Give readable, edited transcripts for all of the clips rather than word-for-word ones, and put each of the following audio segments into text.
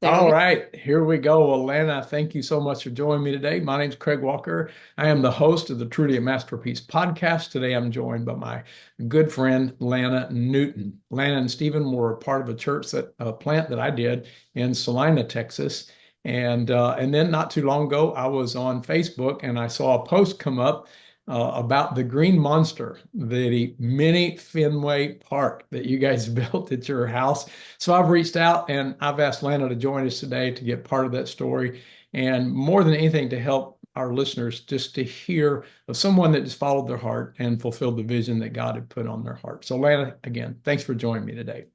There we All go. right, here we go. Well, Lana, thank you so much for joining me today. My name's Craig Walker. I am the host of the Truly a Masterpiece podcast. Today I'm joined by my good friend, Lana Newton. Lana and Stephen were part of a church plant that I did in Salina, Texas. And then not too long ago, I was on Facebook and I saw a post come up about the green monster, the mini Fenway Park that you guys built at your house. So I've reached out and I've asked Lana to join us today to get part of that story. And more than anything, to help our listeners just to hear of someone that just followed their heart and fulfilled the vision that God had put on their heart. So, Lana, again, thanks for joining me today.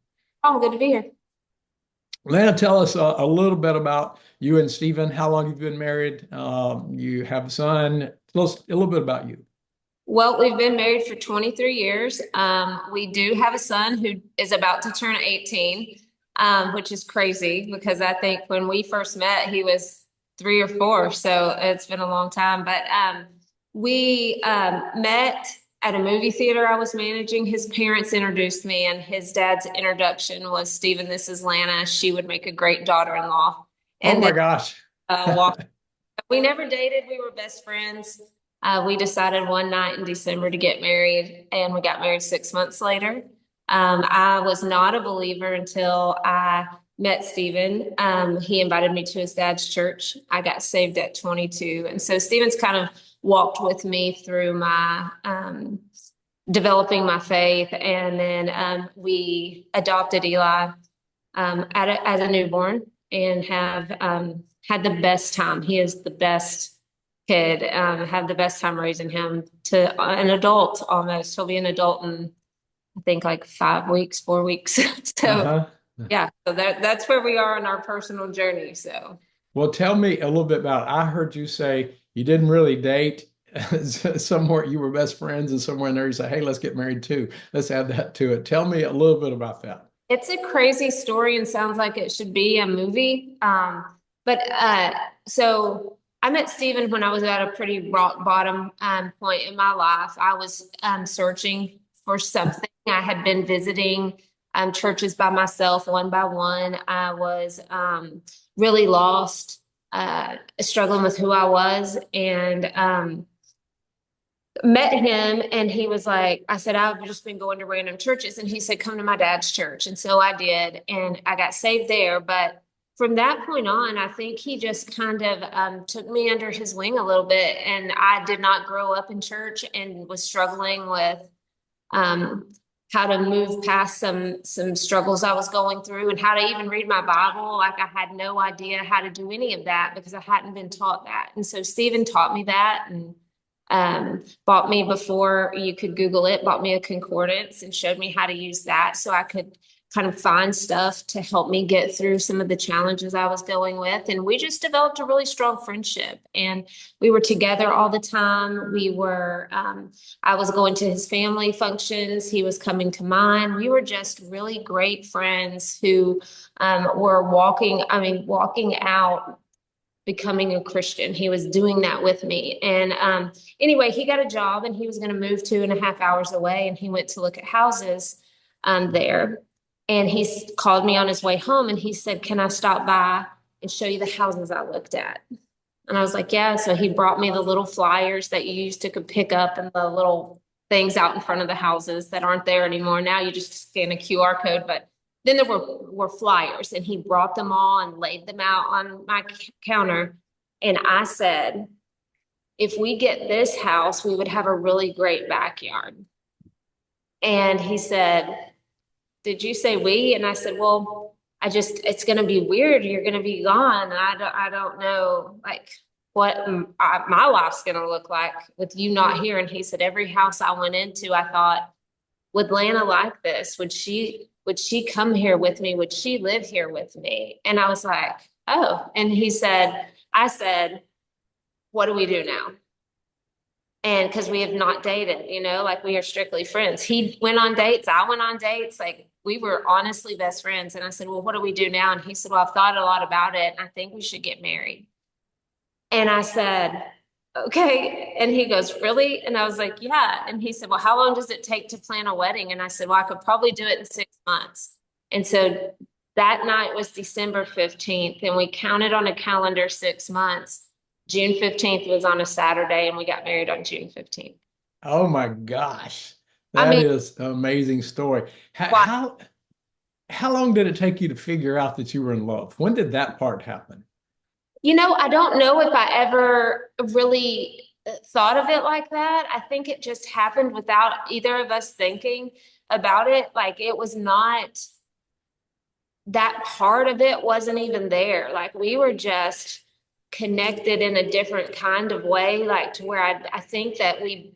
Oh, good to be here. Lana, tell us a little bit about you and Stephen. How long you've been married? You have a son. Tell us a little bit about you. Well, we've been married for 23 years. We do have a son who is about to turn 18, which is crazy because I think when we first met, he was 3 or 4. So it's been a long time. But we met at a movie theater I was managing. His parents introduced me, and his dad's introduction was, Stephen, this is Lana. She would make a great daughter-in-law. Oh And my then gosh. walked. We never dated. We were best friends. We decided one night in December to get married, and we got married 6 months later. I was not a believer until I met Stephen. He invited me to his dad's church. I got saved at 22. And so Stephen's kind of walked with me through my developing my faith. And then we adopted Eli as a newborn and have had the best time. He is the best kid. Have the best time raising him to an adult almost. He'll be an adult in I think like 5 weeks, 4 weeks. So Uh-huh. yeah, so that's where we are on our personal journey. So Well, tell me a little bit about it. I heard you say you didn't really date. Somewhere you were best friends, and somewhere in there you say, "Hey, let's get married too." Let's add that to it. Tell me a little bit about that. it's a crazy story and sounds like it should be a movie. But so I met Stephen when I was at a pretty rock bottom point in my life. I was searching for something. I had been visiting churches by myself, one by one. I was really lost, struggling with who I was, and met him, and he was like, I said, I've just been going to random churches. And he said, come to my dad's church. And so I did, and I got saved there. But from that point on, I think he just kind of took me under his wing a little bit. And I did not grow up in church and was struggling with um, how to move past some struggles I was going through and how to even read my Bible. Like I had no idea how to do any of that because I hadn't been taught that. And so Stephen taught me that, and bought me, before you could Google it, bought me a concordance and showed me how to use that so I could kind of find stuff to help me get through some of the challenges I was going with. And we just developed a really strong friendship, and we were together all the time. I was going to his family functions. He was coming to mine. We were just really great friends who were walking out becoming a Christian. He was doing that with me. And anyway, he got a job and he was going to move 2.5 hours away. And he went to look at houses there. And he called me on his way home and he said, can I stop by and show you the houses I looked at? And I was like, yeah. So he brought me the little flyers that you used to could pick up, and the little things out in front of the houses that aren't there anymore. Now you just scan a QR code, but then there were flyers, and he brought them all and laid them out on my counter. And I said, if we get this house, we would have a really great backyard. And he said, did you say we? And I said, well, it's going to be weird. You're going to be gone. And I don't know, like, what my life's going to look like with you not here. And he said, every house I went into, I thought, would Lana like this? Would she come here with me? Would she live here with me? And I was like, oh. And I said, what do we do now? And because we have not dated, like we are strictly friends. He went on dates, I went on dates, like we were honestly best friends. And I said, well, what do we do now? And he said, well, I've thought a lot about it, and I think we should get married. And I said, okay. And he goes, really? And I was like, yeah. And he said, well, how long does it take to plan a wedding? And I said, well, I could probably do it in 6 months. And so That night was December 15th, and we counted on a calendar 6 months. June 15th was on a Saturday, and we got married on June 15th. Oh my gosh. I That mean, is an amazing story. How, why? how how long did it take you to figure out that you were in love? When did that part happen? I don't know if I ever really thought of it like that. I think it just happened without either of us thinking about it. Like it was not, that part of it wasn't even there. Like we were just connected in a different kind of way, like to where I think that we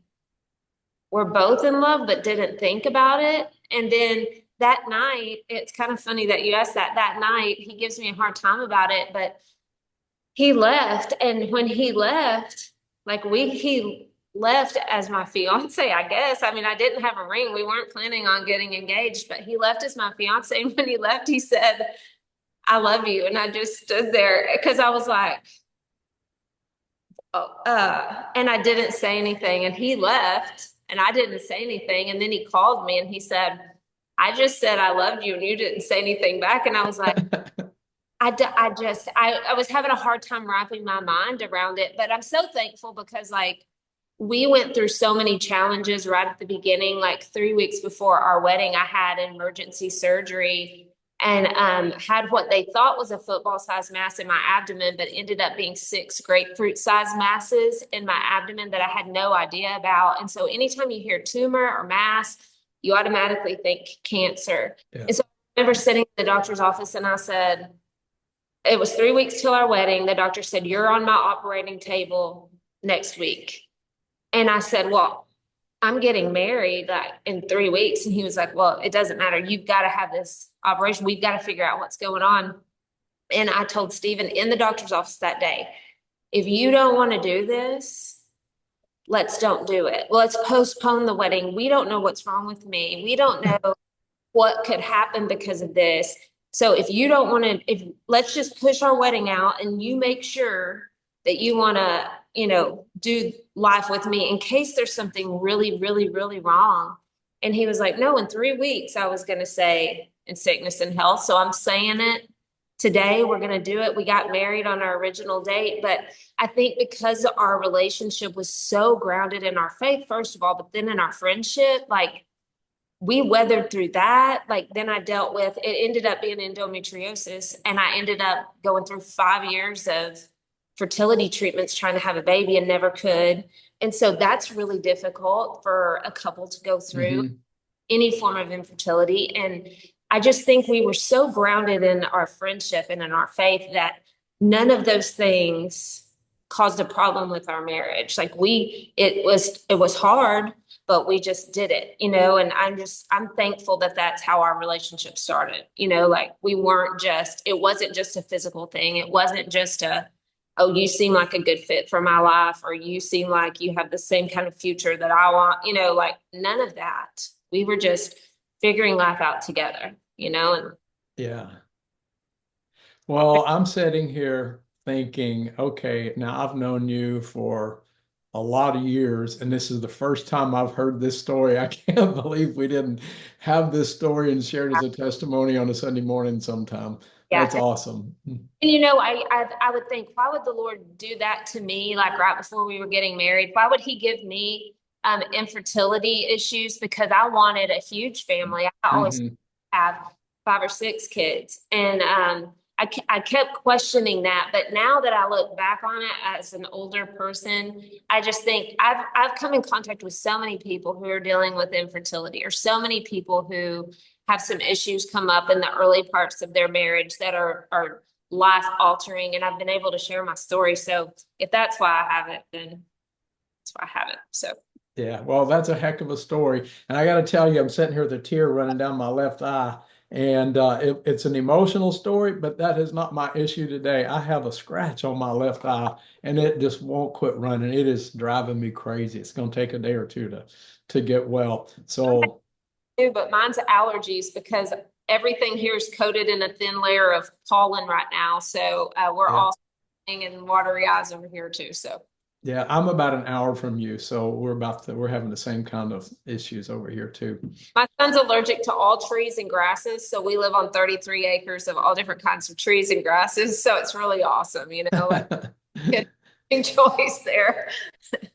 were both in love but didn't think about it. And then that night, it's kind of funny that you asked that. That night, he gives me a hard time about it, but he left. And when he left, he left as my fiance, I guess. I mean, I didn't have a ring. We weren't planning on getting engaged, but he left as my fiance. And when he left, he said, I love you. And I just stood there because I was like, oh, and I didn't say anything. And he left and I didn't say anything. And then he called me and he said, I just said I loved you and you didn't say anything back. And I was like, I was having a hard time wrapping my mind around it, but I'm so thankful because like we went through so many challenges right at the beginning. Like 3 weeks before our wedding, I had emergency surgery and had what they thought was a football sized mass in my abdomen, but ended up being 6 grapefruit sized masses in my abdomen that I had no idea about. And so anytime you hear tumor or mass, you automatically think cancer. Yeah. And so I remember sitting in the doctor's office and I said, it was 3 weeks till our wedding. The doctor said, you're on my operating table next week. And I said, well, I'm getting married like in 3 weeks. And he was like, well, it doesn't matter. You've got to have this operation. We've got to figure out what's going on. And I told Stephen in the doctor's office that day, if you don't want to do this, let's don't do it. Let's postpone the wedding. We don't know what's wrong with me. We don't know what could happen because of this. So if you don't want to, if let's just push our wedding out and you make sure that you want to, do life with me in case there's something really, really, really wrong. And he was like, no, in 3 weeks, I was going to say in sickness and health. So I'm saying it today. We're going to do it. We got married on our original date. But I think because our relationship was so grounded in our faith, first of all, but then in our friendship, like we weathered through that. Like then I dealt with it, ended up being endometriosis, and I ended up going through 5 years of fertility treatments trying to have a baby and never could. And so that's really difficult for a couple to go through Hmm. any form of infertility. And I just think we were so grounded in our friendship and in our faith that none of those things caused a problem with our marriage. Like it was hard, but we just did it, and I'm thankful that that's how our relationship started. Like it wasn't just a physical thing. It wasn't just oh, you seem like a good fit for my life, or you seem like you have the same kind of future that I want, like none of that. We were just figuring life out together, and Yeah. Well, I'm sitting here thinking, okay, now I've known you for a lot of years, and this is the first time I've heard this story. I can't believe we didn't have this story and shared as a testimony on a Sunday morning sometime. yeah. That's awesome. And I would think, why would the Lord do that to me? Like right before we were getting married, why would He give me infertility issues? Because I wanted a huge family. I always Hmm. have 5 or 6 kids, and I kept questioning that. But now that I look back on it as an older person, I just think I've come in contact with so many people who are dealing with infertility, or so many people who have some issues come up in the early parts of their marriage that are life altering, and I've been able to share my story. So if that's why I have it, then that's why I have it. So Yeah, well, that's a heck of a story. And I got to tell you, I'm sitting here with a tear running down my left eye. And it's an emotional story, but that is not my issue today. I have a scratch on my left eye and it just won't quit running. It is driving me crazy. It's going to take a day or two to get well. So, but mine's allergies because everything here is coated in a thin layer of pollen right now. So we're yeah. all and watery eyes over here too. So Yeah, I'm about an hour from you, so we're having the same kind of issues over here too. My son's allergic to all trees and grasses, so we live on 33 acres of all different kinds of trees and grasses. So it's really awesome, like good choice there.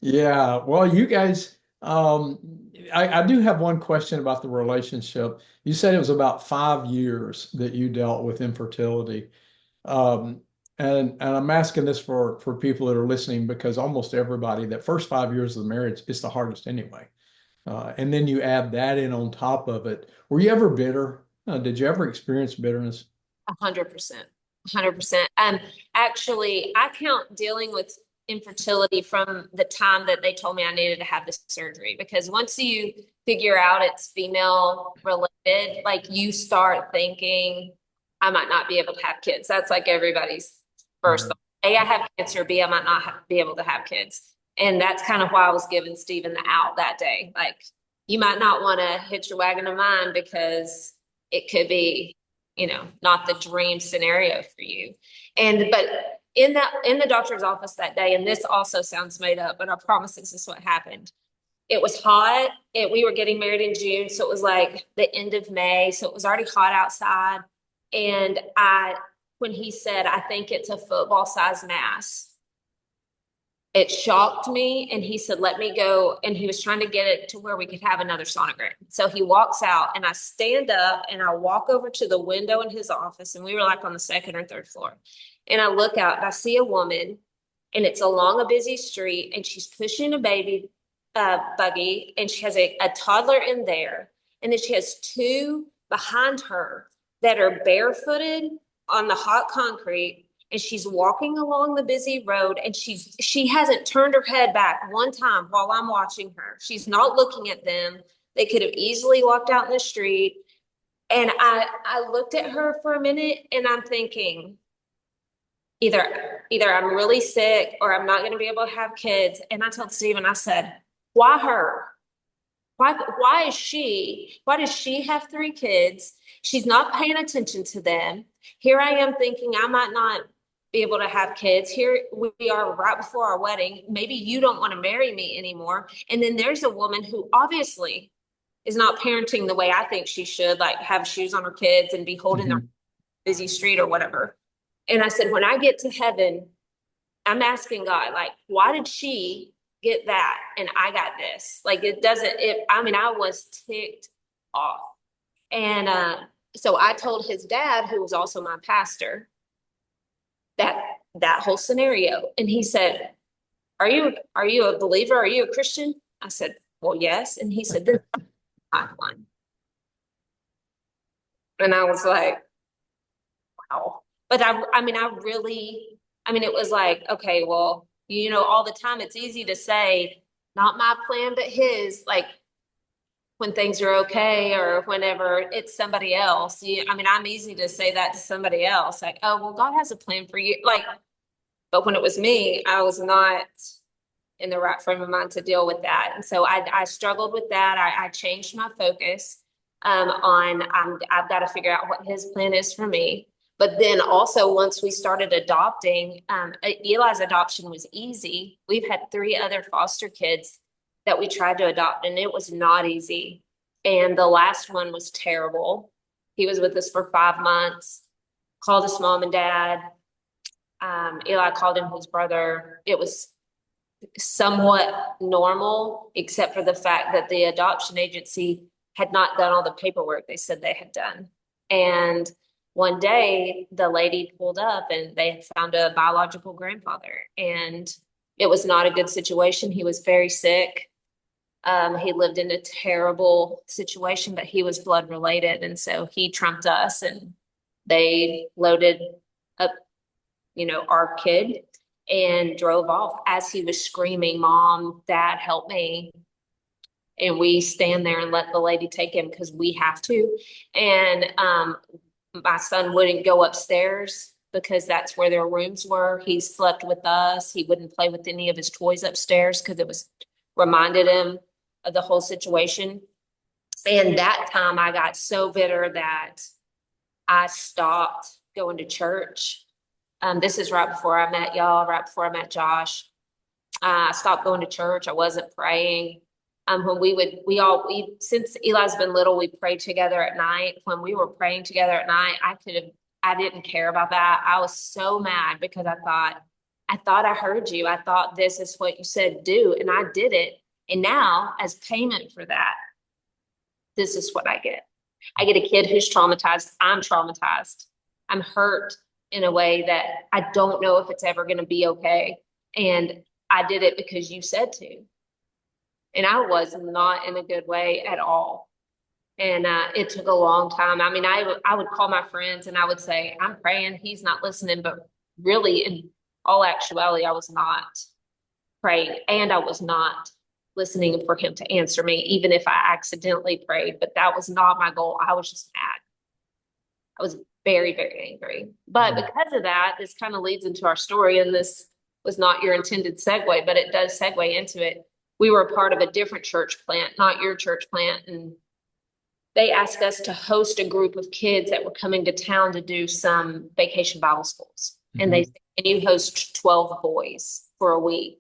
Yeah, well, you guys, I do have one question about the relationship. You said it was about 5 years that you dealt with infertility. Um, and I'm asking this for people that are listening because almost everybody, that first 5 years of the marriage is the hardest anyway. And then you add that in on top of it. Were you ever bitter? Did you ever experience bitterness? 100%. 100%. Actually, I count dealing with infertility from the time that they told me I needed to have this surgery because once you figure out it's female related, like you start thinking, I might not be able to have kids. That's like everybody's first Mhm. thought. A, I have cancer. B, I might not be able to have kids. And that's kind of why I was giving Stephen the out that day. Like, you might not want to hitch your wagon to mine because it could be not the dream scenario for you. But in the doctor's office that day, and this also sounds made up, but I promise this is what happened. It was hot. We were getting married in June, so it was like the end of May, so it was already hot outside. And when he said, I think it's a football size mass, it shocked me. And he said, let me go. And he was trying to get it to where we could have another sonogram. So he walks out and I stand up and I walk over to the window in his office. And we were like on the second or third floor. And I look out and I see a woman and it's along a busy street and she's pushing a baby buggy and she has a toddler in there. And then she has two behind her that are barefooted on the hot concrete and she's walking along the busy road and she hasn't turned her head back one time while I'm watching her. She's not looking at them. They could have easily walked out in the street. And I looked at her for a minute and I'm thinking either I'm really sick or I'm not going to be able to have kids. And I told Stephen, I said, why her? Why does she have three kids? She's not paying attention to them. Here I am thinking I might not be able to have kids. Here we are right before our wedding. Maybe you don't want to marry me anymore. And then there's a woman who obviously is not parenting the way I think she should, like have shoes on her kids and be holding their Mhm. busy street or whatever. And I said, when I get to heaven, I'm asking God, like, why did she get that and I got this? Like, it doesn't, I mean, I was ticked off. And so I told his dad, who was also my pastor, that whole scenario. And he said, are you a believer? Are you a Christian? I said, well, yes. And he said, then I'm one. And I was like, wow. But I mean, I mean, it was like, okay, well, all the time it's easy to say, not my plan, but his, like when things are okay or whenever it's somebody else. I mean, I'm easy to say that to somebody else, like, oh, well, God has a plan for you. Like, but when it was me, I was not in the right frame of mind to deal with that. And so I struggled with that. I changed my focus I've got to figure out what his plan is for me. But then also once we started adopting, Eli's adoption was easy. We've had three other foster kids that we tried to adopt, and it was not easy. And the last one was terrible. He was with us for 5 months, called us mom and dad. Eli called him his brother. It was somewhat normal, except for the fact that the adoption agency had not done all the paperwork they said they had done. And one day the lady pulled up and they had found a biological grandfather, and it was not a good situation. He was very sick. He lived in a terrible situation, but he was blood related. And so he trumped us and they loaded up, our kid and drove off as he was screaming, Mom, Dad, help me. And we stand there and let the lady take him because we have to. And my son wouldn't go upstairs because that's where their rooms were. He slept with us. He wouldn't play with any of his toys upstairs because it was reminded him of the whole situation. And that time I got so bitter that I stopped going to church. This is right before I met y'all, right before I met Josh. I stopped going to church. I wasn't praying. When since Eli's been little, we prayed together at night. When we were praying together at night, I didn't care about that. I was so mad because I thought I heard you. I thought this is what you said do, and I did it. And now, as payment for that, this is what I get. I get a kid who's traumatized. I'm traumatized. I'm hurt in a way that I don't know if it's ever going to be okay. And I did it because you said to. And I was not in a good way at all. And it took a long time. I mean, I would call my friends and I would say, I'm praying, he's not listening. But really, in all actuality, I was not praying and I was not listening for him to answer me, even if I accidentally prayed. But that was not my goal. I was just mad. I was very, very angry. But because of that, this kind of leads into our story. And this was not your intended segue, but it does segue into it. We were a part of a different church plant, not your church plant. And they asked us to host a group of kids that were coming to town to do some vacation Bible schools. And they said, can you host 12 boys for a week?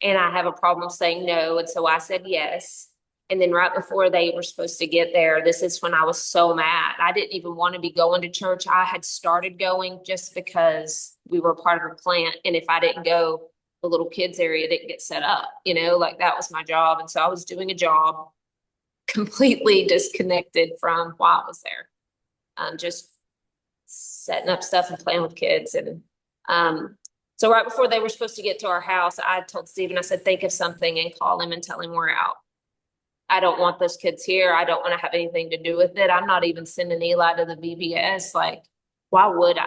And I have a problem saying no. And so I said yes. And then right before they were supposed to get there, this is when I was so mad. I didn't even want to be going to church. I had started going just because we were part of a plant. And if I didn't go, the little kids area didn't get set up, like that was my job. And so I was doing a job completely disconnected from why I was there. Just setting up stuff and playing with kids. And so right before they were supposed to get to our house, I told Stephen, I said, think of something and call him and tell him we're out. I don't want those kids here. I don't want to have anything to do with it. I'm not even sending Eli to the VBS. Like, why would I?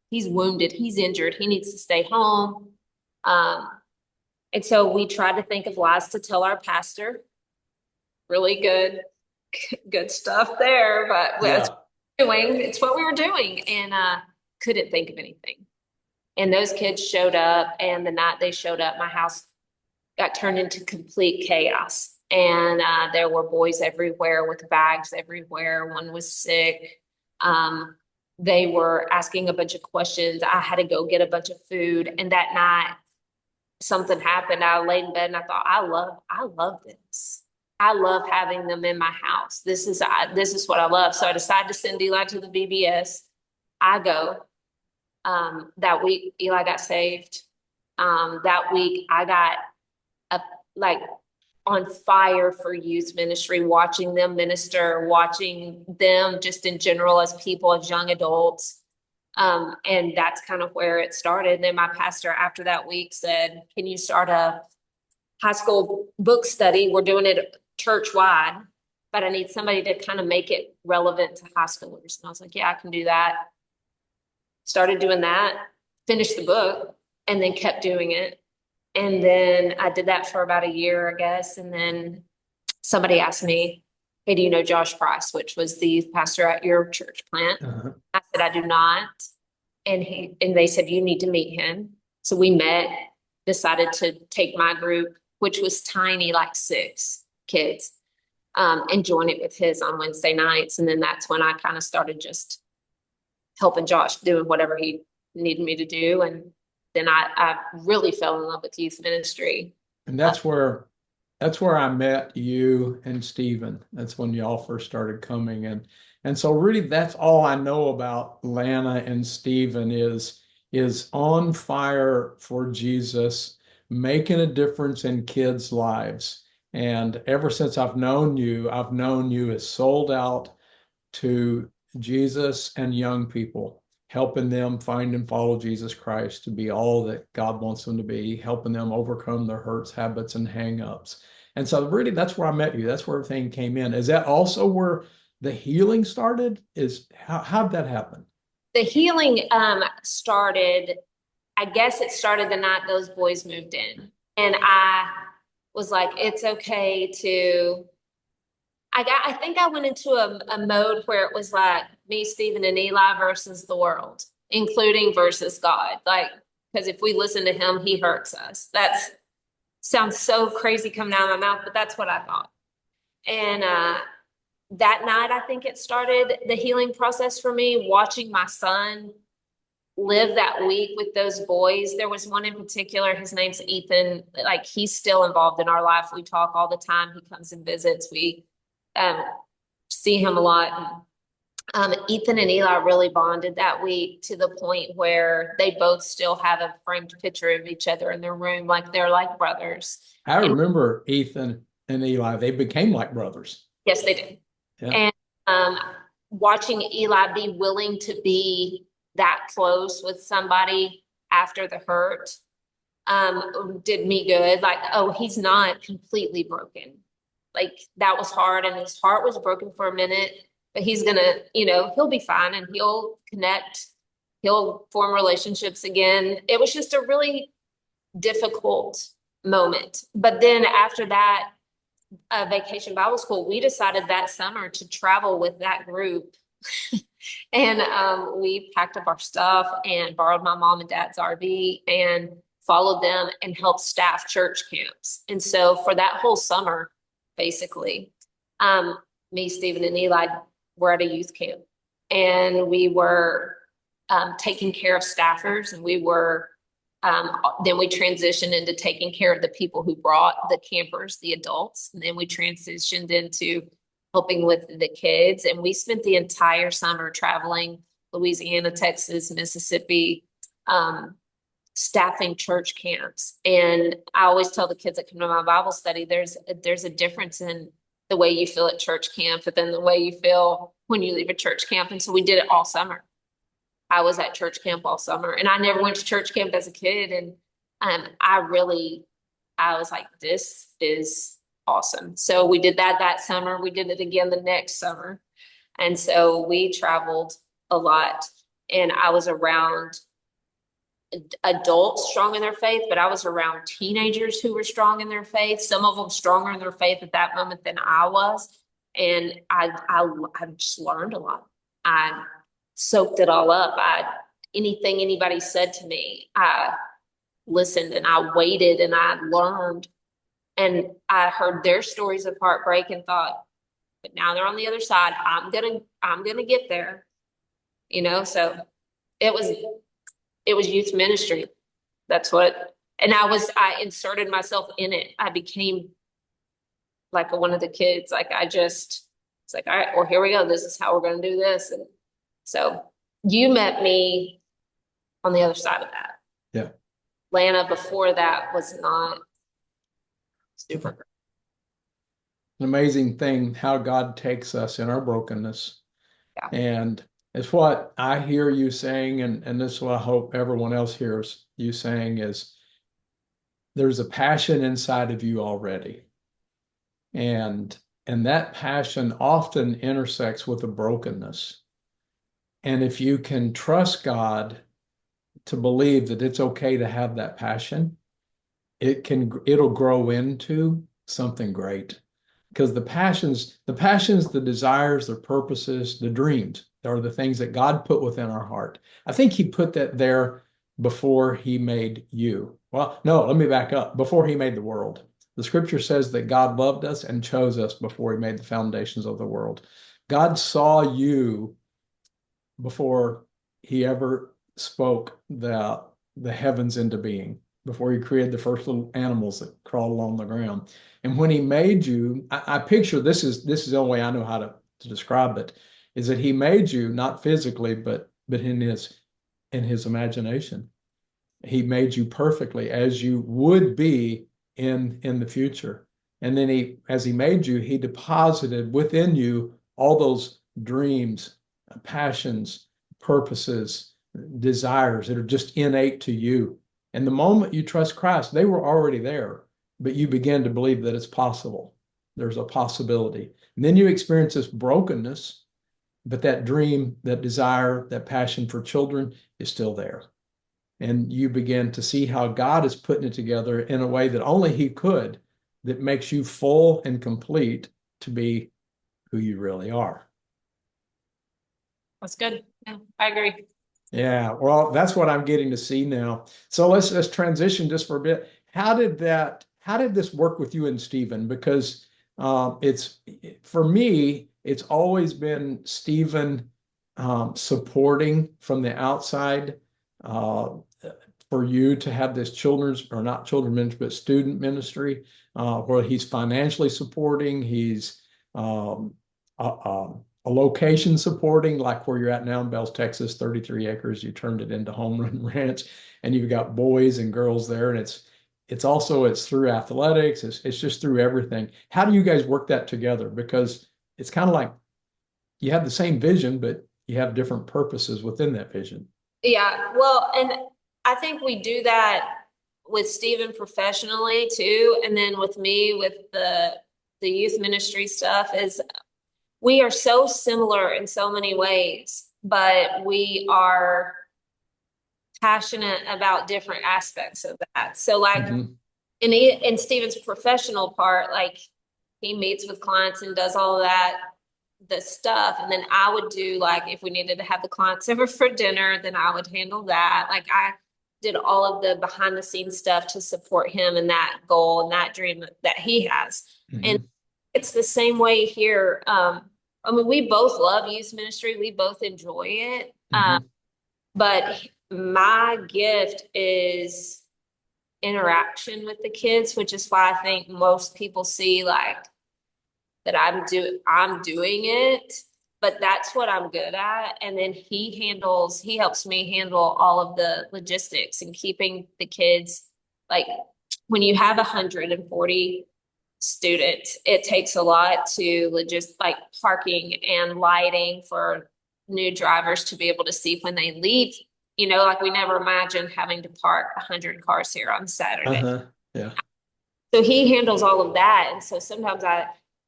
He's wounded. He's injured. He needs to stay home. And so we tried to think of lies to tell our pastor. Really good stuff there, but it's what we were doing, and couldn't think of anything. And those kids showed up, and the night they showed up, my house got turned into complete chaos. And there were boys everywhere with bags everywhere. One was sick. They were asking a bunch of questions. I had to go get a bunch of food. And that night, something happened. I laid in bed and I thought, I love this. I love having them in my house. This is what I love. So I decided to send Eli to the VBS. I go. That week, Eli got saved. That week, I got on fire for youth ministry, watching them minister, watching them just in general as people, as young adults. And that's kind of where it started. And then my pastor after that week said, can you start a high school book study? We're doing it church-wide, but I need somebody to kind of make it relevant to high schoolers. And I was like, yeah, I can do that. Started doing that, finished the book, and then kept doing it. And then I did that for about a year, I guess. And then somebody asked me, hey, do you know Josh Price, which was the pastor at your church plant? I said, I do not. And they said, you need to meet him. So we met, decided to take my group, which was tiny, like 6 kids, and join it with his on Wednesday nights. And then that's when I kind of started just helping Josh doing whatever he needed me to do. And then I really fell in love with youth ministry. And that's where I met you and Stephen. That's when y'all first started coming. And so really that's all I know about Lana and Stephen is on fire for Jesus, making a difference in kids' lives. And ever since I've known you as sold out to Jesus and young people, helping them find and follow Jesus Christ to be all that God wants them to be, helping them overcome their hurts, habits, and hang-ups. And so really that's where I met you. That's where everything came in. Is that also where the healing started? How'd that happen? The healing started, I guess it started the night those boys moved in. And I was like, it's okay to, I think I went into a mode where it was like me, Stephen, and Eli versus the world, including versus God. Like, because if we listen to him, he hurts us. That sounds so crazy coming out of my mouth, but that's what I thought. And that night, I think it started the healing process for me, watching my son live that week with those boys. There was one in particular, his name's Ethan. Like, he's still involved in our life. We talk all the time. He comes and visits. We um, see him a lot. Ethan and Eli really bonded that week to the point where they both still have a framed picture of each other in their room, like they're like brothers. I And remember Ethan and Eli, they became like brothers. yes, they did. Yeah. And watching Eli be willing to be that close with somebody after the hurt did me good. Like, oh, he's not completely broken. Like, that was hard, and his heart was broken for a minute, but he's gonna, he'll be fine, and he'll connect. He'll form relationships again. It was just a really difficult moment. But then after that, Vacation Bible School, we decided that summer to travel with that group. And we packed up our stuff and borrowed my mom and dad's RV and followed them and helped staff church camps. And so for that whole summer, basically, me, Stephen, and Eli were at a youth camp, and we were taking care of staffers, and we were then we transitioned into taking care of the people who brought the campers, the adults, and then we transitioned into helping with the kids. And we spent the entire summer traveling Louisiana, Texas, Mississippi, staffing church camps. And I always tell the kids that come to my Bible study, there's a difference in the way you feel at church camp and then the way you feel when you leave a church camp. And so we did it all summer. I was at church camp all summer, and I never went to church camp as a kid. And I was like, this is awesome. So we did that summer. We did it again the next summer. And so we traveled a lot, and I was around adults strong in their faith, but I was around teenagers who were strong in their faith, some of them stronger in their faith at that moment than I was. And I just learned a lot. I soaked it all up. Anything anybody said to me, I listened, and I waited, and I learned, and I heard their stories of heartbreak and thought, but now they're on the other side. I'm gonna get there, so it was youth ministry. That's what, and I inserted myself in it. I became like one of the kids. Like, it's like, all right, well, here we go. This is how we're going to do this. And so you met me on the other side of that. Yeah. Lana before that was not super great. An amazing thing how God takes us in our brokenness. Yeah. And it's what I hear you saying, and this is what I hope everyone else hears you saying, is there's a passion inside of you already. And that passion often intersects with a brokenness. And if you can trust God to believe that it's okay to have that passion, it'll grow into something great. Because the passions, the desires, the purposes, the dreams are the things that God put within our heart. I think he put that there before he made you. Well, no, let me back up. Before he made the world. The scripture says that God loved us and chose us before he made the foundations of the world. God saw you before he ever spoke the heavens into being, before he created the first little animals that crawl along the ground. And when he made you, I picture, this is the only way I know how to describe it, is that he made you not physically, but in his imagination. He made you perfectly as you would be in the future. And then as he made you, he deposited within you all those dreams, passions, purposes, desires that are just innate to you. And the moment you trust Christ, they were already there, but you begin to believe that it's possible. There's a possibility. And then you experience this brokenness, but that dream, that desire, that passion for children is still there. And you begin to see how God is putting it together in a way that only he could, that makes you full and complete to be who you really are. That's good. Yeah, I agree. Yeah, well, that's what I'm getting to see now. So let's transition just for a bit. How did this work with you and Stephen? Because for me, it's always been Stephen supporting from the outside, uh, for you to have this children's, or not children's ministry, but student ministry, where he's financially supporting, he's um, a location supporting, like where you're at now in Bells, Texas, 33 acres, you turned it into home run ranch, and you've got boys and girls there, and it's through athletics, it's just through everything. How do you guys work that together? Because it's kind of like you have the same vision, but you have different purposes within that vision. Yeah, well, and I think we do that with Stephen professionally too, and then with me with the youth ministry stuff is we are so similar in so many ways, but we are passionate about different aspects of that. So like Hmm. in Stephen's professional part, like he meets with clients and does all of that, the stuff. And then I would do like if we needed to have the clients over for dinner, then I would handle that. Like I did all of the behind the scenes stuff to support him and that goal and that dream that he has. And Hmm. it's the same way here. I mean, we both love youth ministry. We both enjoy it. Hmm. But my gift is interaction with the kids, which is why I think most people see like that I'm doing it, but that's what I'm good at. And then he helps me handle all of the logistics and keeping the kids like when you have 140 students, it takes a lot to like parking and lighting for new drivers to be able to see when they leave. You know, like we never imagined having to park 100 cars here on Saturday. Uh-huh. Yeah. So he handles all of that. And so sometimes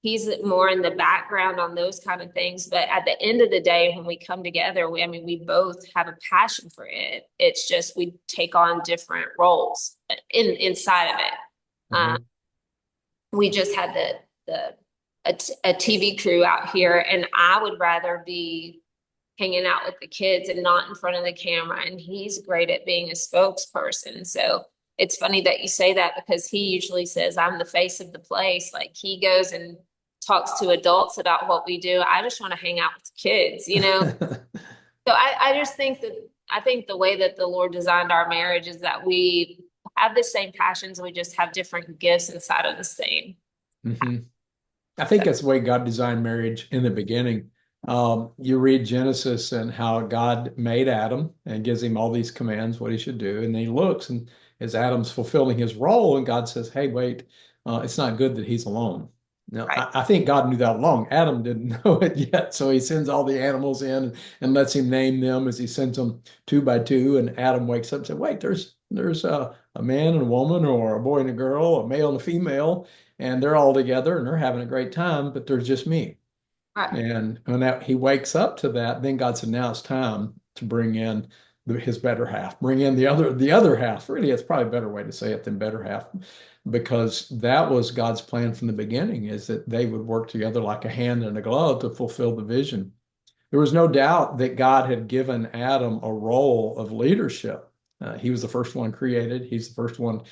he's more in the background on those kind of things. But at the end of the day, when we come together, I mean, we both have a passion for it. It's just we take on different roles inside of it. Um, Hmm. we just had a TV crew out here, and I would rather be hanging out with the kids and not in front of the camera. And he's great at being a spokesperson. So it's funny that you say that because he usually says, I'm the face of the place. Like he goes and talks to adults about what we do. I just want to hang out with the kids, you know? So I just think I think the way that the Lord designed our marriage is that we have the same passions. We just have different gifts inside of the same. Hmm. I think that's the way God designed marriage in the beginning. You read Genesis and how God made Adam and gives him all these commands, what he should do. And then he looks and as Adam's fulfilling his role, and God says, hey, wait, it's not good that he's alone. Now, Right. I think God knew that along. Adam didn't know it yet. So he sends all the animals in and lets him name them as he sends them two by two. And Adam wakes up and says, wait, there's a man and a woman, or a boy and a girl, a male and a female, and they're all together and they're having a great time, but there's just me. Right. And when he wakes up to that, then God said, now it's time to bring in his better half, bring in the other half. Really, it's probably a better way to say it than better half, because that was God's plan from the beginning, is that they would work together like a hand and a glove to fulfill the vision. There was no doubt that God had given Adam a role of leadership. He was the first one created. He's the first one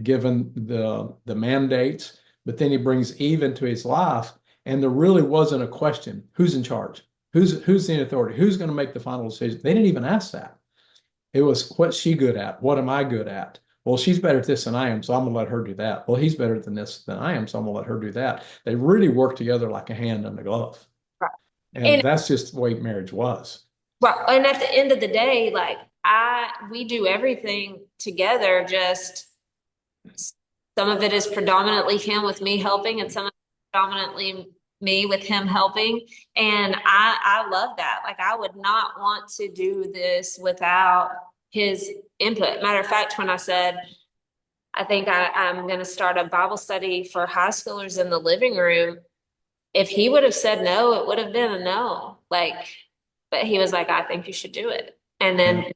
given the mandates. But then he brings Eve into his life, and there really wasn't a question: who's in charge? Who's the authority? Who's going to make the final decision? They didn't even ask that. It was, what's she good at? What am I good at? Well, she's better at this than I am, so I'm going to let her do that. Well, he's better than this than I am, so I'm going to let her do that. They really work together like a hand and a glove. Right. And And that's just the way marriage was. Well, and at the end of the day, like we do everything together. Just some of it is predominantly him with me helping, and some of it predominantly me with him helping. And I love that. Like I would not want to do this without his input. Matter of fact, when I said I think I'm going to start a Bible study for high schoolers in the living room, if he would have said no, it would have been a no. Like, but he was like, I think you should do it. And Yeah. then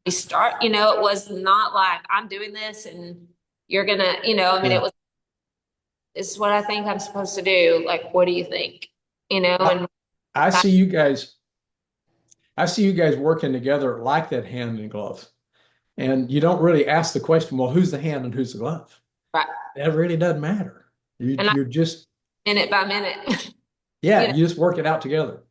we start, it was not like I'm doing this and you're gonna, I mean, it Yeah. was, this is what I think I'm supposed to do. Like, what do you think? I, And I that, see you guys, I see you guys working together like that hand and glove. And you don't really ask the question, well, who's the hand and who's the glove? right. That really doesn't matter. And I You're just, minute by minute, yeah, you know, you just work it out together.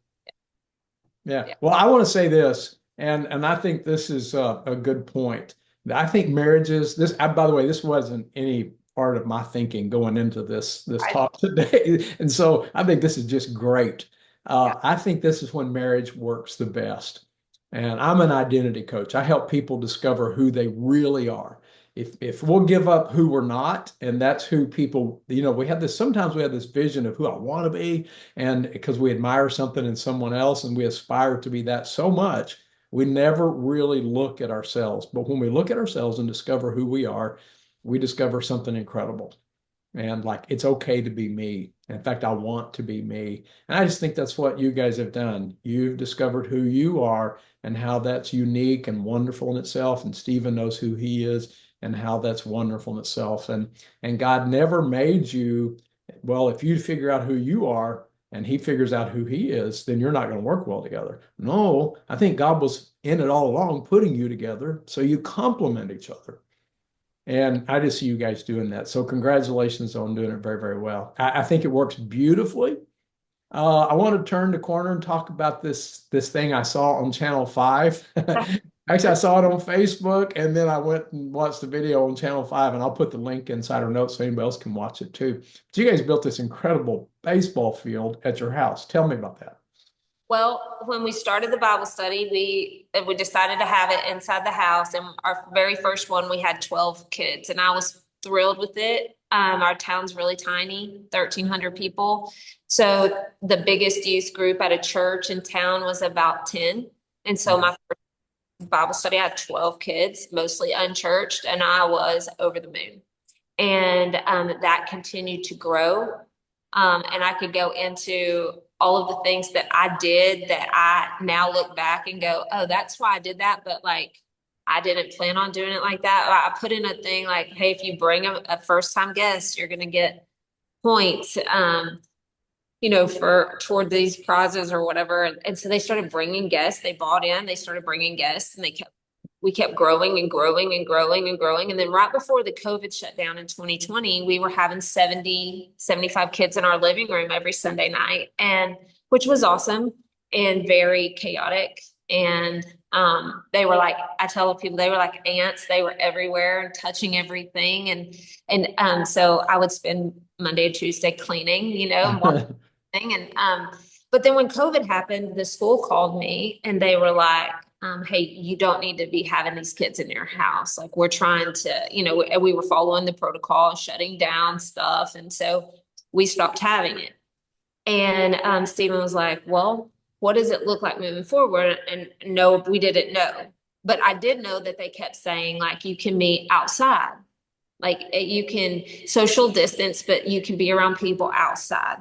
Yeah. yeah, Well, I want to say this. And I think this is a good point. I think marriages, by the way, this wasn't any part of my thinking going into this I, talk today. And so I think this is just great. yeah. I think this is when marriage works the best. And I'm an identity coach. I help people discover who they really are. If we'll give up who we're not, and that's who people, sometimes we have this vision of who I want to be, and because we admire something in someone else and we aspire to be that so much, we never really look at ourselves. But when we look at ourselves and discover who we are, we discover something incredible. And like, it's okay to be me. In fact, I want to be me. And I just think that's what you guys have done. You've discovered who you are and how that's unique and wonderful in itself. And Stephen knows who he is and how that's wonderful in itself. And God never made you, well, if you figure out who you are and he figures out who he is, then you're not going to work well together. No, I think God was in it all along, putting you together so you complement each other. And I just see you guys doing that. So congratulations on doing it very, very well. I think it works beautifully. I want to turn the corner and talk about this thing I saw on Channel 5. Actually, I saw it on Facebook and then I went and watched the video on Channel 5, and I'll put the link inside our notes so anybody else can watch it too. But you guys built this incredible baseball field at your house. Tell me about that. Well, when we started the Bible study, we decided to have it inside the house, and our very first one we had 12 kids, and I was thrilled with it. Our town's really tiny, 1,300 people. So the biggest youth group at a church in town was about 10. And so Yeah. my first Bible study, I had 12 kids, mostly unchurched, and I was over the moon. And that continued to grow. And I could go into all of the things that I did that I now look back and go, oh, that's why I did that. But like, I didn't plan on doing it like that. I put in a thing like, hey, if you bring a first time guest, you're going to get points, for toward these prizes or whatever. And so they started bringing guests. They bought in, they started bringing guests, and we kept growing and growing and growing and growing. And then right before the COVID shutdown in 2020, we were having 70, 75 kids in our living room every Sunday night, and which was awesome and very chaotic. And they were like, I tell people they were like ants. They were everywhere and touching everything. And so I would spend Monday and Tuesday cleaning, and washing. But then when COVID happened, the school called me and they were like, hey, you don't need to be having these kids in your house. Like we're trying to, we were following the protocol, shutting down stuff. And so we stopped having it. And Stephen was like, well, what does it look like moving forward? And no, we didn't know. But I did know that they kept saying, like, you can meet outside. Like you can social distance, but you can be around people outside.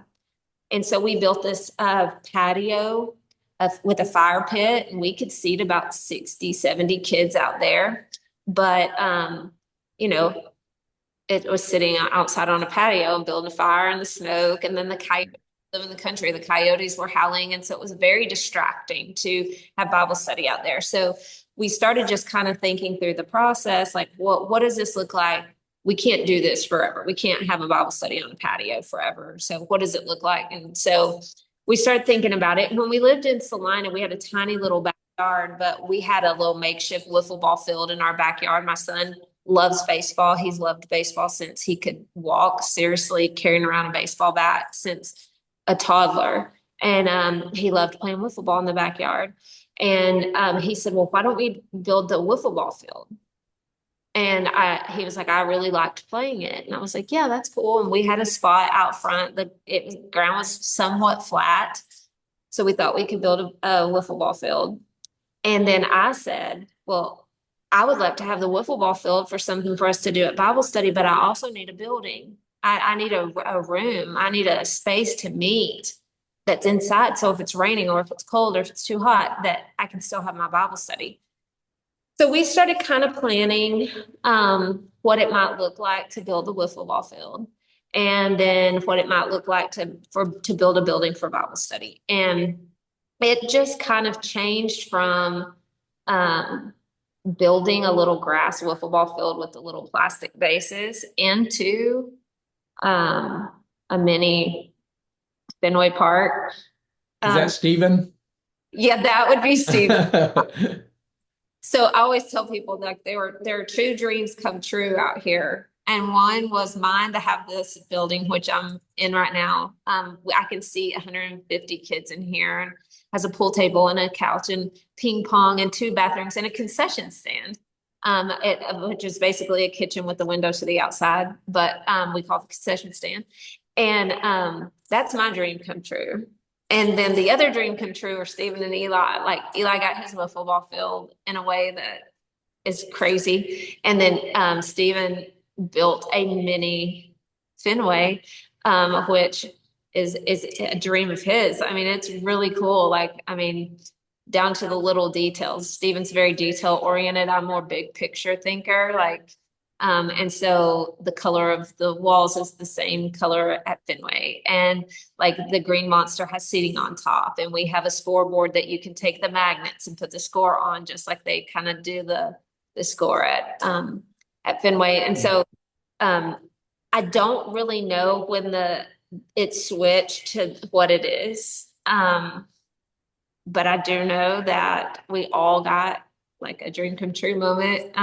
And so we built this patio with a fire pit, and we could seat about 60, 70 kids out there. But, you know, it was sitting outside on a patio and building a fire and the smoke. And then the coyotes live in the country, the coyotes were howling. And so it was very distracting to have Bible study out there. So we started just kind of thinking through the process, like, what does this look like? We can't do this forever. We can't have a Bible study on a patio forever. So what does it look like? And so we started thinking about it. When we lived in Salina, we had a tiny little backyard, but we had a little makeshift wiffle ball field in our backyard. My son loves baseball. He's loved baseball since he could walk, seriously carrying around a baseball bat since a toddler. And he loved playing wiffle ball in the backyard. And he said, well, why don't we build the wiffle ball field? And he was like, I really liked playing it. And I was like, yeah, that's cool. And we had a spot out front. The ground was somewhat flat. So we thought we could build a wiffle ball field. And then I said, well, I would like to have the wiffle ball field for something for us to do at Bible study, but I also need a building. I need a room. I need a space to meet that's inside. So if it's raining or if it's cold or if it's too hot, that I can still have my Bible study. So we started kind of planning what it might look like to build the wiffle ball field, and then what it might look like to build a building for Bible study. And it just kind of changed from building a little grass wiffle ball field with the little plastic bases into a mini Fenway Park. Is Um, that Stephen? Yeah, that would be Steve. So I always tell people like there are two dreams come true out here. And one was mine to have this building, which I'm in right now. I can see 150 kids in here and has a pool table and a couch and ping pong and two bathrooms and a concession stand. Which is basically a kitchen with the windows to the outside, but we call it the concession stand. And that's my dream come true. And then the other dream come true are Stephen and Eli. Like Eli got his football field in a way that is crazy. And then Stephen built a mini Fenway, which is a dream of his. I mean, it's really cool. Like, I mean, down to the little details. Stephen's very detail oriented. I'm more big picture thinker. Like, and so the color of the walls is the same color at Fenway. And like the Green Monster has seating on top. And we have a scoreboard that you can take the magnets and put the score on, just like they kind of do the score at Fenway. And so um I don't really know when it switched to what it is. But I do know that we all got like a dream come true moment.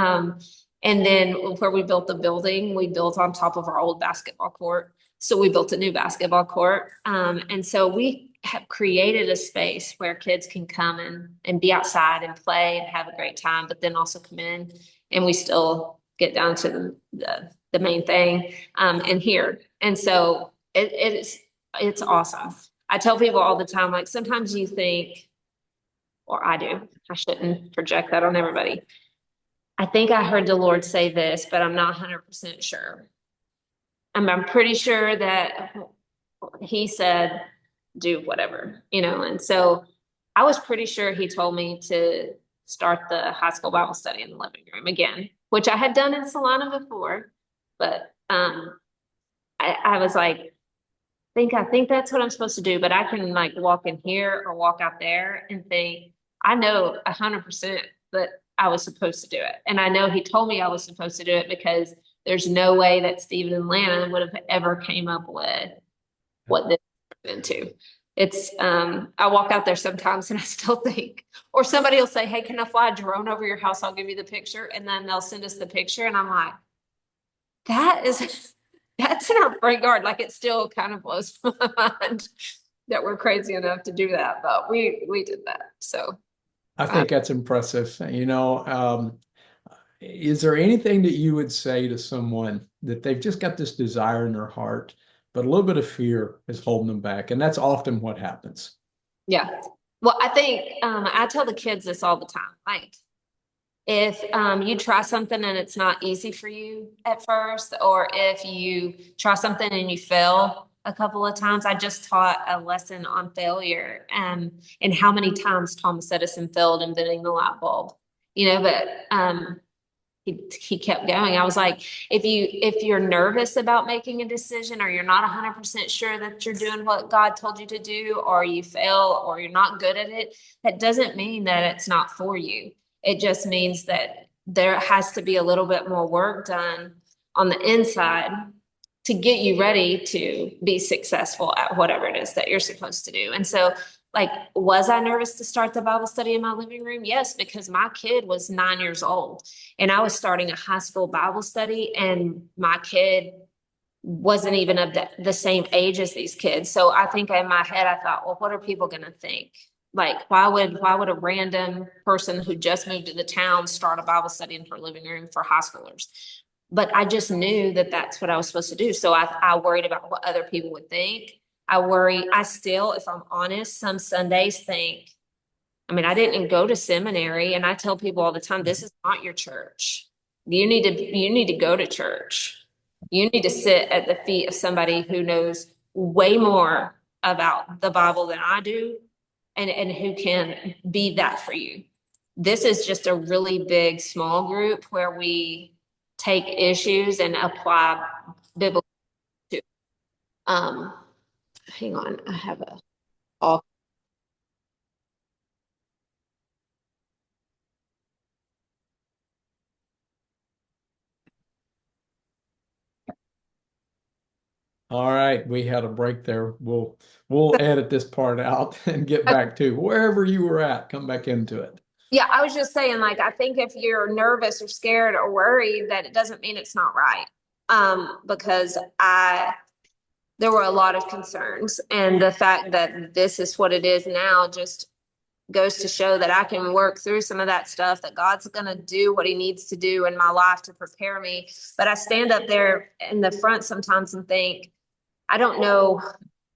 And then where we built the building, we built on top of our old basketball court. So we built a new basketball court. And so we have created a space where kids can come and be outside and play and have a great time, but then also come in and we still get down to the main thing and here. And so it's awesome. I tell people all the time, like sometimes you think, or I do. I shouldn't project that on everybody. I think I heard the Lord say this, but I'm not 100% sure. I'm pretty sure that he said, do whatever, and so I was pretty sure he told me to start the high school Bible study in the living room again, which I had done in Solana before, but I was like, I think that's what I'm supposed to do, but I can like walk in here or walk out there and think, I know 100% that I was supposed to do it. And I know he told me I was supposed to do it because there's no way that Stephen and Lana would have ever came up with what this turned into. It's I walk out there sometimes and I still think, or somebody will say, hey, can I fly a drone over your house? I'll give you the picture. And then they'll send us the picture. And I'm like, that is that's in our front yard. Like it still kind of blows my mind that we're crazy enough to do that, but we did that. So I uh, think that's impressive. Is there anything that you would say to someone that they've just got this desire in their heart, but a little bit of fear is holding them back? And that's often what happens. yeah. Well, I think I tell the kids this all the time. Like if you try something and it's not easy for you at first, or if you try something and you fail a couple of times, I just taught a lesson on failure and how many times Thomas Edison failed inventing the light bulb. But he kept going. I was like, if you're nervous about making a decision or you're not 100% sure that you're doing what God told you to do, or you fail or you're not good at it, that doesn't mean that it's not for you. It just means that there has to be a little bit more work done on the inside to get you ready to be successful at whatever it is that you're supposed to do. And so like, was I nervous to start the Bible study in my living room? Yes, because my kid was 9 years old and I was starting a high school Bible study, and my kid wasn't even of the same age as these kids. So I think in my head, I thought, well, what are people going to think? Like, why would a random person who just moved to the town start a Bible study in her living room for high schoolers? But I just knew that that's what I was supposed to do. So I worried about what other people would think. I still, if I'm honest, some Sundays think, I mean, I didn't go to seminary, and I tell people all the time, this is not your church. You need to go to church. You need to sit at the feet of somebody who knows way more about the Bible than I do, and who can be that for you. This is just a really big, small group where we take issues and apply biblical to. Um, hang on, I have a all. All right, we had a break there. We'll edit this part out and get back to wherever you were at. Come back into it. Yeah, I was just saying, like, I think if you're nervous or scared or worried, that it doesn't mean it's not right. Because there were a lot of concerns, and the fact that this is what it is now just goes to show that I can work through some of that stuff, that God's going to do what he needs to do in my life to prepare me. But I stand up there in the front sometimes and think, I don't know.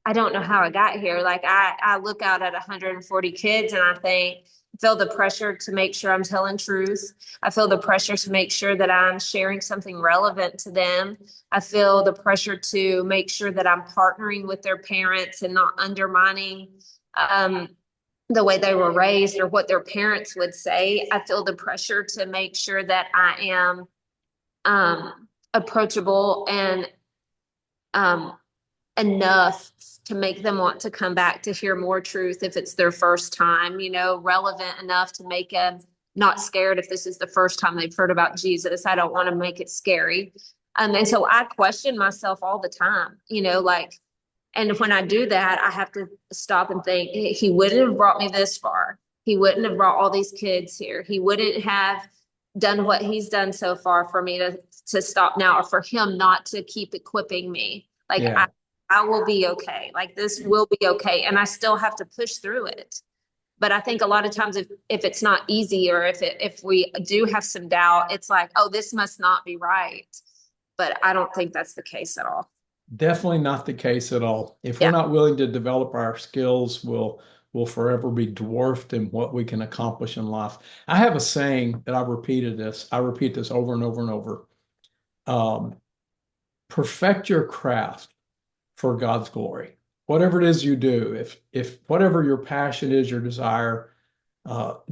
I don't know how I got here. Like I look out at 140 kids and I think, I feel the pressure to make sure I'm telling truth. I feel the pressure to make sure that I'm sharing something relevant to them. I feel the pressure to make sure that I'm partnering with their parents and not undermining um, the way they were raised or what their parents would say. I feel the pressure to make sure that I am approachable and um, enough to make them want to come back to hear more truth if it's their first time, relevant enough to make them not scared if this is the first time they've heard about Jesus. I don't want to make it scary. And so I question myself all the time, like, and when I do that, I have to stop and think, he wouldn't have brought me this far. He wouldn't have brought all these kids here. He wouldn't have done what he's done so far for me to stop now, or for him not to keep equipping me. Like Yeah. I will be okay. Like this will be okay. And I still have to push through it. But I think a lot of times if it's not easy, or if we do have some doubt, it's like, oh, this must not be right. But I don't think that's the case at all. Definitely not the case at all. If we're Yeah. not willing to develop our skills, we'll forever be dwarfed in what we can accomplish in life. I have a saying that I've repeated this. I repeat this over and over and over. Um, Perfect your craft for God's glory. Whatever it is you do, if whatever your passion is, your desire,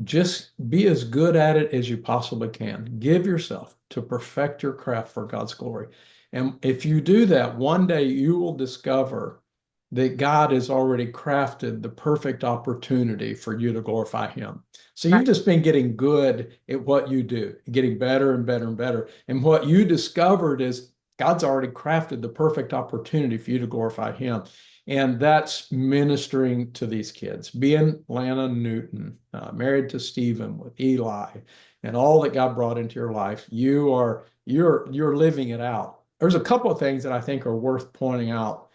just be as good at it as you possibly can. Give yourself to perfect your craft for God's glory. And if you do that, one day you will discover that God has already crafted the perfect opportunity for you to glorify Him. So Right. you've just been getting good at what you do, getting better and better and better. And what you discovered is God's already crafted the perfect opportunity for you to glorify Him. And that's ministering to these kids, being Lana Newton, married to Stephen with Eli, and all that God brought into your life. You're living it out. There's a couple of things that I think are worth pointing out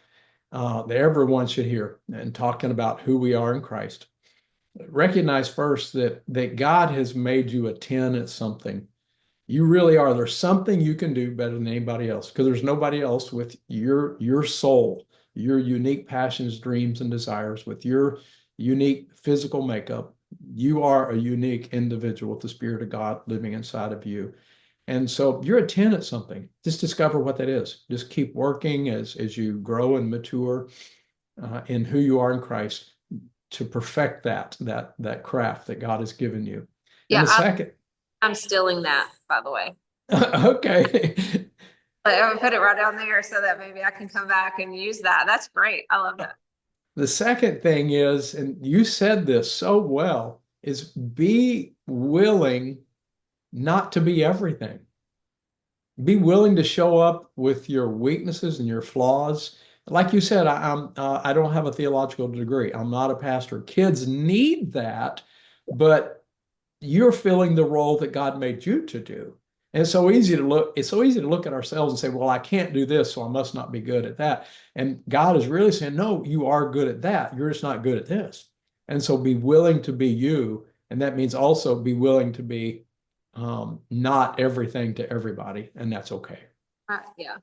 that everyone should hear and talking about who we are in Christ. Recognize first that God has made you a 10 at something. You really are. There's something you can do better than anybody else because there's nobody else with your soul, your unique passions, dreams, and desires, with your unique physical makeup. You are a unique individual with the Spirit of God living inside of you. And so you're a 10 at something. Just discover what that is. Just keep working as you grow and mature in who you are in Christ to perfect that craft that God has given you. And Yeah. the second, I'm stealing that, by the way. okay. I would put it right down there so that maybe I can come back and use that. That's great. I love that. The second thing is, and you said this so well, is be willing not to be everything. Be willing to show up with your weaknesses and your flaws. Like you said, I don't have a theological degree. I'm not a pastor. Kids need that, but you're filling the role that God made you to do. And it's so easy to look at ourselves and say, well, I can't do this, so I must not be good at that. And God is really saying, no, you are good at that. You're just not good at this. And so be willing to be you. And that means also be willing to be not everything to everybody. And that's okay. Yeah.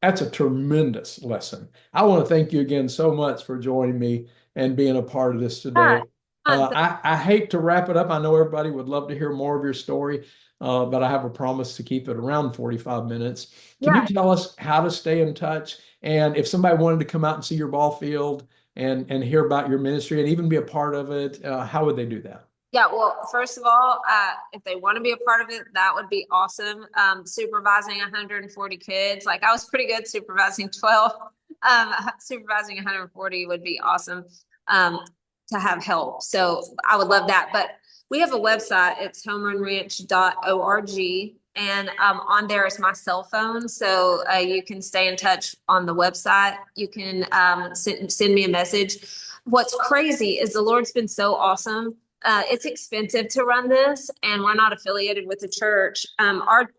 That's a tremendous lesson. I want to thank you again so much for joining me and being a part of this Yeah. today. I hate to wrap it up. I know everybody would love to hear more of your story, but I have a promise to keep it around 45 minutes. Can you Yeah. tell us how to stay in touch? And if somebody wanted to come out and see your ball field and hear about your ministry and even be a part of it, how would they do that? Yeah, well, first of all, if they want to be a part of it, that would be awesome. Supervising 140 kids, like I was pretty good supervising 12. Supervising 140 would be awesome to have help. So I would love that. But we have a website. It's homerunranch.org. And on there is my cell phone. So you can stay in touch on the website. You can send me a message. What's crazy is the Lord's been so awesome. It's expensive to run this, and we're not affiliated with the church. Our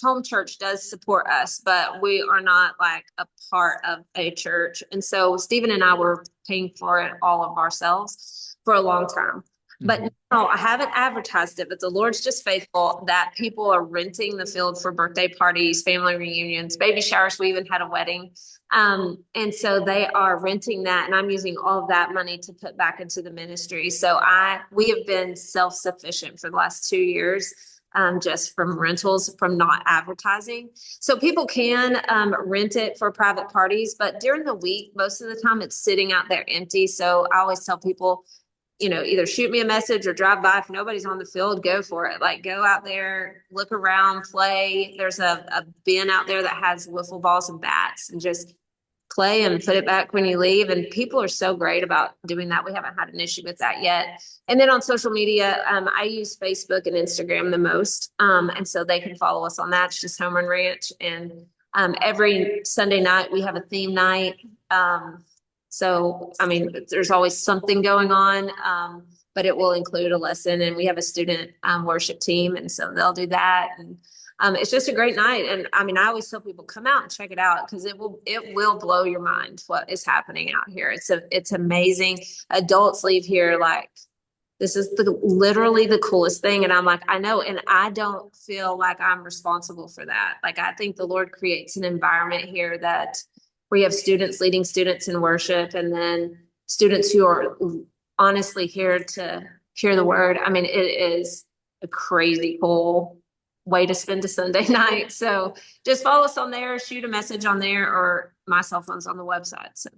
home church does support us, but we are not like a part of a church. And so Stephen and I were paying for it all of ourselves for a long time. But no, I haven't advertised it, but the Lord's just faithful that people are renting the field for birthday parties, family reunions, baby showers. We even had a wedding. And so they are renting that, and I'm using all of that money to put back into the ministry. So we have been self-sufficient for the last 2 years, just from rentals, from not advertising. So people can rent it for private parties, but during the week, most of the time it's sitting out there empty. So I always tell people, either shoot me a message or drive by. If nobody's on the field, go for it. Like, go out there, look around, play. There's a bin out there that has wiffle balls and bats, and just play and put it back when you leave. And people are so great about doing that. We haven't had an issue with that yet. And then on social media, I use Facebook and Instagram the most. And so they can follow us on that. It's just Home Run Ranch. And every Sunday night we have a theme night. So, I mean, there's always something going on, but it will include a lesson, and we have a student worship team, and so they'll do that. And it's just a great night. And I mean, I always tell people, come out and check it out, because it will blow your mind what is happening out here. It's amazing. Adults leave here like, this is literally the coolest thing. And I'm like, I know, and I don't feel like I'm responsible for that. Like, I think the Lord creates an environment here that we have students leading students in worship, and then students who are honestly here to hear the word. I mean, it is a crazy cool way to spend a Sunday night. So just follow us on there, shoot a message on there, or my cell phone's on the website. So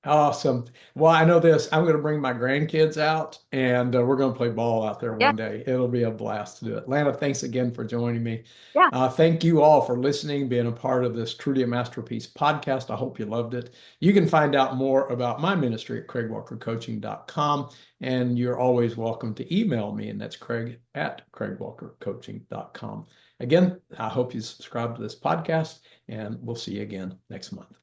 Awesome. Well, I know this. I'm going to bring my grandkids out, and we're going to play ball out there yeah, one day. It'll be a blast to do it. Lana, thanks again for joining me. yeah. Thank you all for listening, being a part of this Truly a Masterpiece podcast. I hope you loved it. You can find out more about my ministry at craigwalkercoaching.com, and you're always welcome to email me, and that's craig@craigwalkercoaching.com. Again, I hope you subscribe to this podcast, and we'll see you again next month.